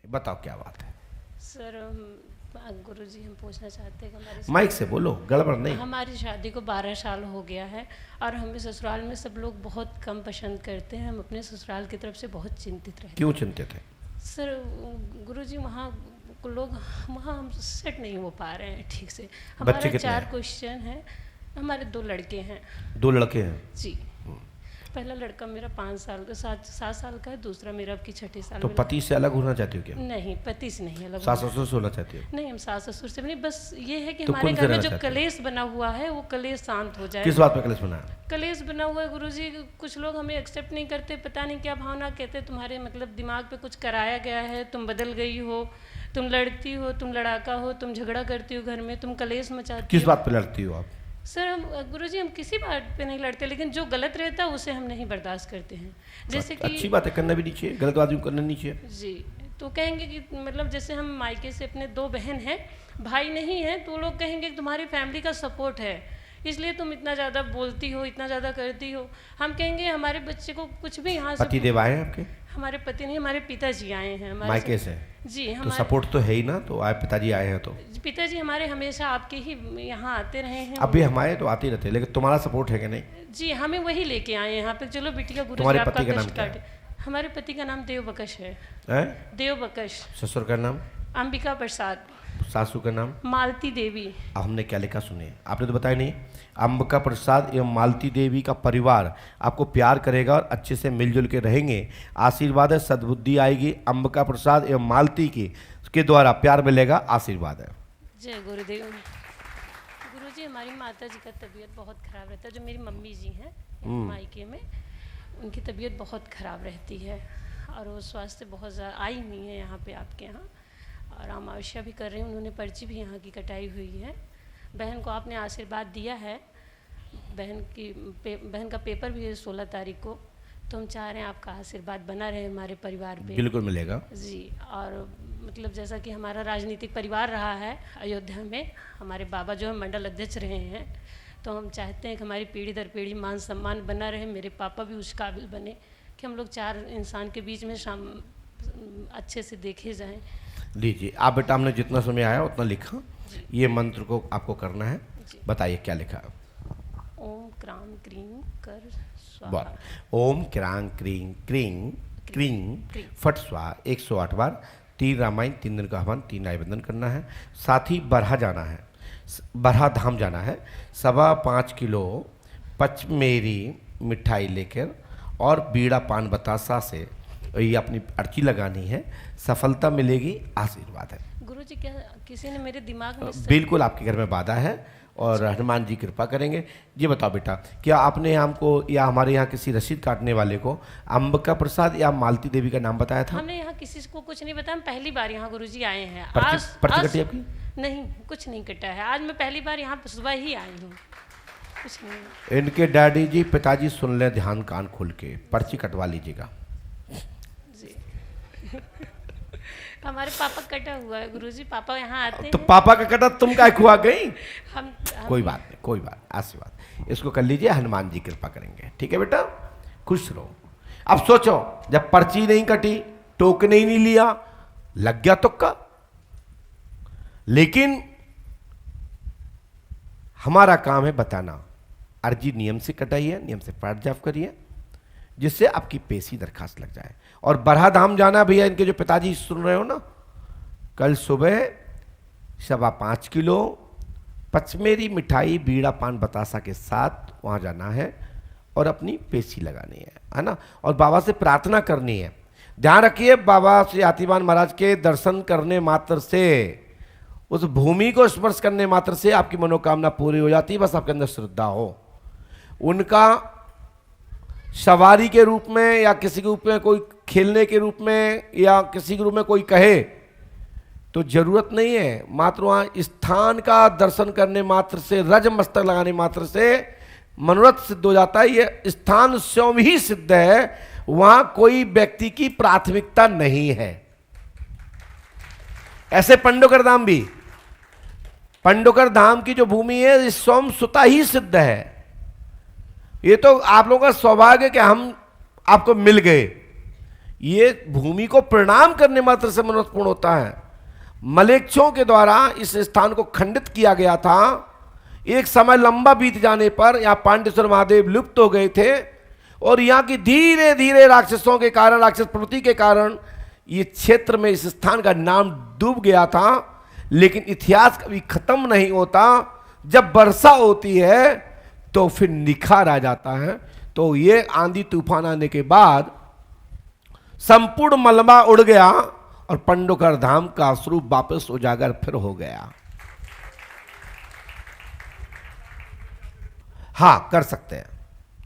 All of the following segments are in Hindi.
बताओ क्या बात है। सर गुरुजी हम पूछना चाहते हैं कि माइक से बोलो, गड़बड़ नहीं। हमारी शादी को 12 साल हो गया है और हमें ससुराल में सब लोग बहुत कम पसंद करते हैं। हम अपने ससुराल की तरफ से बहुत चिंतित रहते हैं। क्यों चिंतित है? सर गुरुजी वहाँ लोग वहाँ हम सेट नहीं हो पा रहे हैं ठीक से। हमारे 4 क्वेश्चन हैं। हमारे 2 लड़के हैं। 2 लड़के हैं जी। पहला लड़का मेरा 7 साल का है, दूसरा मेरा अब की 6ठे साल। तो पति से अलग होना चाहती हो क्या? नहीं, पति से नहीं अलग। सास ससुर से होना चाहती हो? नहीं, हम सास ससुर से नहीं, बस ये है कि तो हमारे घर में जो कलेश बना हुआ है वो कलेश शांत हो जाए। किस बात पे कलेश बना है? कलेश बना हुआ है गुरुजी, कुछ लोग हमें एक्सेप्ट नहीं करते, पता नहीं क्या भावना, कहते तुम्हारे मतलब दिमाग पे कुछ कराया गया है, तुम बदल गई हो, तुम लड़ती हो, तुम लड़ाका हो, तुम झगड़ा करती हो घर में, तुम कलेश मचाती हो। किस बात पे लड़ती हो आप? सर हम गुरुजी हम किसी बात पे नहीं लड़ते, लेकिन जो गलत रहता है उसे हम नहीं बर्दाश्त करते हैं। जैसे कि अच्छी बात है, करना भी नहीं चाहिए, गलत बात भी करना नहीं चाहिए जी। तो कहेंगे कि मतलब जैसे हम मायके से अपने 2 बहन हैं, भाई नहीं है, तो लोग कहेंगे कि तुम्हारी फैमिली का सपोर्ट है इसलिए तुम इतना ज़्यादा बोलती हो, इतना ज़्यादा करती हो। हम कहेंगे हमारे बच्चे को कुछ भी यहाँ से। पति देव आए हैं आपके? हमारे पति नहीं, हमारे पिताजी आए हैं मायके से। जी। तो सपोर्ट तो है ही ना, तो आप पिताजी आए हैं तो पिताजी हमारे हमेशा आपके ही यहाँ आते रहे हैं। अभी हमारे तो आते ही रहते हैं, लेकिन तुम्हारा सपोर्ट है कि नहीं? जी, हमें वही लेके आए यहाँ पे। चलो बिटिया गुरु तुम्हारे पति का नाम क्या है? हमारे पति का नाम देव बकश है। देव बकश। ससुर का नाम? अंबिका प्रसाद। सासू का नाम? मालती देवी। अब हमने क्या लिखा सुनिए, आपने तो बताया नहीं। अंबिका प्रसाद एवं मालती देवी का परिवार आपको प्यार करेगा और अच्छे से मिलजुल के रहेंगे। आशीर्वाद है, सद्बुद्धि आएगी। अंबिका प्रसाद एवं मालती के द्वारा प्यार मिलेगा, आशीर्वाद है। जय गुरुदेव। गुरुजी हमारी माता जी का तबीयत बहुत खराब रहता है, जो मेरी मम्मी जी हैं मायके में, उनकी तबीयत बहुत खराब रहती है और वो स्वास्थ्य बहुत ज़्यादा आई हुई है यहाँ पे आपके यहाँ, और अमावस्या भी कर रहे हैं। उन्होंने पर्ची भी यहाँ की कटाई हुई है। बहन को आपने आशीर्वाद दिया है, बहन का पेपर भी है 16 तारीख को, तो हम चाह रहे हैं आपका आशीर्वाद बना रहे हमारे परिवार पे। बिल्कुल मिलेगा जी। और मतलब जैसा कि हमारा राजनीतिक परिवार रहा है अयोध्या में, हमारे बाबा जो है मंडल अध्यक्ष रहे हैं, तो हम चाहते हैं कि हमारी पीढ़ी दर पीढ़ी मान सम्मान बना रहे, मेरे पापा भी उस काबिल बने कि हम लोग 4 इंसान के बीच में अच्छे से देखे जाएं। लीजिए आप बेटा, हमने जितना समय आया उतना लिखा। ये मंत्र को आपको करना है, बताइए क्या लिखा है? ओम क्रां क्रीं कर स्वाहा। ओम क्रां क्रीं क्रीं क्रीं फट स्वाहा 108 बार। 3 रामायण, 3 दिन का हवन, 3 आयबंधन करना है। साथ ही बरहा जाना है, बरहा धाम जाना है। 5.25 किलो पचमेरी मिठाई लेकर और बीड़ा पान बतासा से ये अपनी अर्ची लगानी है। सफलता मिलेगी, आशीर्वाद है। गुरुजी क्या किसी ने मेरे दिमाग में बिल्कुल आपके घर में बाधा है और हनुमान जी कृपा करेंगे। ये बताओ बेटा, क्या आपने हमको या हमारे यहाँ किसी रसीद काटने वाले को अंबिका प्रसाद या मालती देवी का नाम बताया था? हमने यहाँ किसी को कुछ नहीं बताया, हम पहली बार यहाँ गुरुजी आए हैं। पर्ची कटी आपकी? नहीं, कुछ नहीं कटा है। आज मैं पहली बार यहाँ सुबह ही आई हूँ, कुछ नहीं। इनके डैडी जी पिताजी सुन ले ध्यान कान खोल के, पर्ची कटवा लीजिएगा जी। हमारे पापा कटा हुआ है गुरुजी, पापा यहाँ आते हैं। तो पापा का कटा तुम क्या खुआ गई? हम कोई बात नहीं, कोई बात, आशीर्वाद इसको कर लीजिए, हनुमान जी कृपा करेंगे। ठीक है बेटा, खुश रहो। अब सोचो, जब पर्ची नहीं कटी, टोकन ही नहीं लिया, लग गया तुक्का। लेकिन हमारा काम है बताना। अर्जी नियम से कटाइए, नियम से पाठ जाप करिए, जिससे आपकी पेशी दरखास्त लग जाए। और बरहा धाम जाना भैया, इनके जो पिताजी सुन रहे हो ना, कल सुबह 5.25 किलो पचमेरी मिठाई बीड़ा पान बतासा के साथ वहाँ जाना है और अपनी पेशी लगानी है ना, और बाबा से प्रार्थना करनी है। ध्यान रखिए, बाबा श्री हाथीवान महाराज के दर्शन करने मात्र से, उस भूमि को स्पर्श करने मात्र से आपकी मनोकामना पूरी हो जाती है, बस आपके अंदर श्रद्धा हो। उनका सवारी के रूप में या किसी के रूप में, कोई खेलने के रूप में या किसी के रूप में कोई कहे तो जरूरत नहीं है। मात्र वहाँ स्थान का दर्शन करने मात्र से, रज मस्तक लगाने मात्र से मनोरथ सिद्ध हो जाता है। ये स्थान स्वयं ही सिद्ध है, वहां कोई व्यक्ति की प्राथमिकता नहीं है। ऐसे पंडोकर धाम भी, पंडोकर धाम की जो भूमि है, ये स्वयं स्वतः ही सिद्ध है। ये तो आप लोगों का सौभाग्य कि हम आपको मिल गए। ये भूमि को प्रणाम करने मात्र से महत्वपूर्ण होता है। मलेच्छों के द्वारा इस स्थान को खंडित किया गया था। एक समय लंबा बीत जाने पर यहाँ पांडेश्वर महादेव लुप्त हो गए थे और यहाँ की धीरे धीरे राक्षसों के कारण, राक्षस प्रवृत्ति के कारण ये क्षेत्र में इस स्थान का नाम डूब गया था। लेकिन इतिहास कभी खत्म नहीं होता। जब वर्षा होती है तो फिर निखार आ जाता है। तो ये आंधी तूफान आने के बाद संपूर्ण मलबा उड़ गया और पंडोकर धाम का स्वरूप वापस उजागर फिर हो गया। हाँ, कर सकते हैं।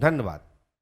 धन्यवाद।